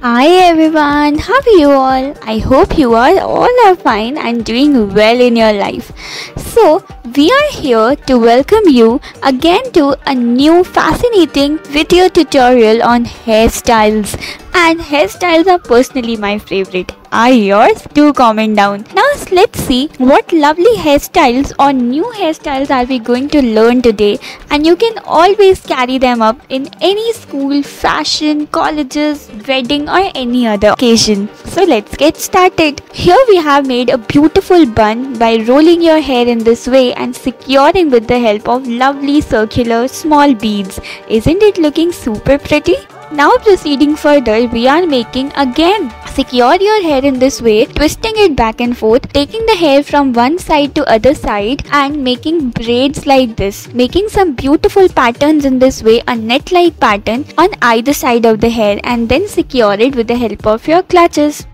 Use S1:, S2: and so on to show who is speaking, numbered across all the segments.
S1: Hi everyone, how are you all? I hope you all are fine and doing well in your life. So, we are here to welcome you again to a new fascinating video tutorial on hairstyles. And hairstyles are personally my favorite. Are yours? Do comment down. Now let's see what lovely hairstyles or new hairstyles are we going to learn today, and you can always carry them up in any school, fashion, colleges, wedding or any other occasion. So let's get started. Here we have made a beautiful bun by rolling your hair in this way and securing with the help of lovely circular small beads. Isn't it looking super pretty? Now proceeding further, we are making again. Secure your hair in this way, twisting it back and forth, taking the hair from one side to other side and making braids like this. Making some beautiful patterns in this way, a net-like pattern on either side of the hair, and then secure it with the help of your clutches.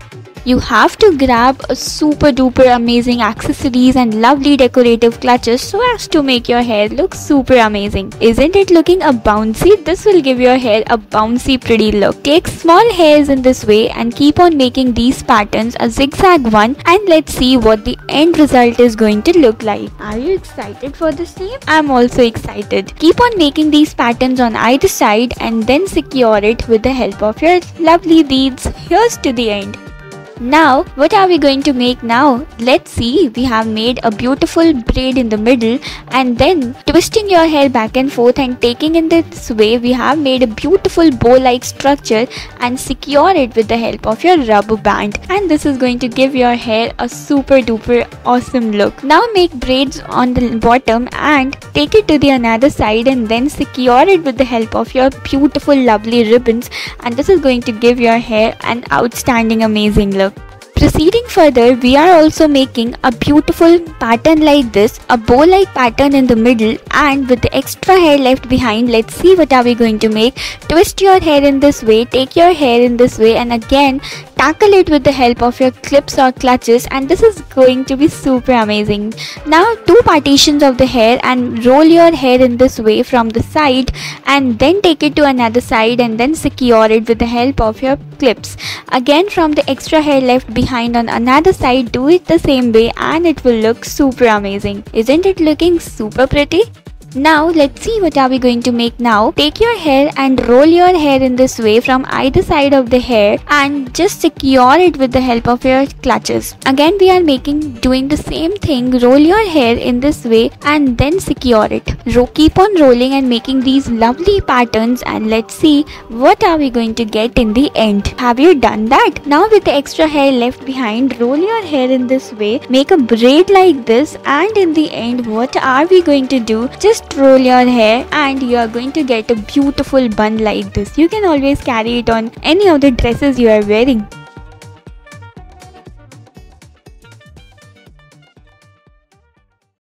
S1: You have to grab a super duper amazing accessories and lovely decorative clutches so as to make your hair look super amazing. Isn't it looking a bouncy? This will give your hair a bouncy pretty look. Take small hairs in this way and keep on making these patterns a zigzag one, and let's see what the end result is going to look like. Are you excited for the same? I'm also excited. Keep on making these patterns on either side and then secure it with the help of your lovely beads. Here's to the end. Now, what are we going to make now? Let's see. We have made a beautiful braid in the middle, and then twisting your hair back and forth and taking in this way, we have made a beautiful bow-like structure and secure it with the help of your rubber band. And this is going to give your hair a super duper awesome look. Now make braids on the bottom and take it to the another side and then secure it with the help of your beautiful lovely ribbons, and this is going to give your hair an outstanding amazing look. Proceeding further, we are also making a beautiful pattern like this, a bow-like pattern in the middle, and with the extra hair left behind, let's see what are we going to make. Twist your hair in this way, take your hair in this way, and again tackle it with the help of your clips or clutches, and this is going to be super amazing. Now two partitions of the hair and roll your hair in this way from the side and then take it to another side and then secure it with the help of your clips. Again from the extra hair left behind on another side, do it the same way and it will look super amazing. Isn't it looking super pretty? Now let's see what are we going to make now. Take your hair and roll your hair in this way from either side of the hair and just secure it with the help of your clutches. Again we are doing the same thing. Roll your hair in this way and then secure it. Keep on rolling and making these lovely patterns, and let's see what are we going to get in the end. Have you done that? Now with the extra hair left behind, roll your hair in this way, make a braid like this, and in the end what are we going to do? Just roll your hair and you are going to get a beautiful bun like this. You can always carry it on any of the dresses you are wearing.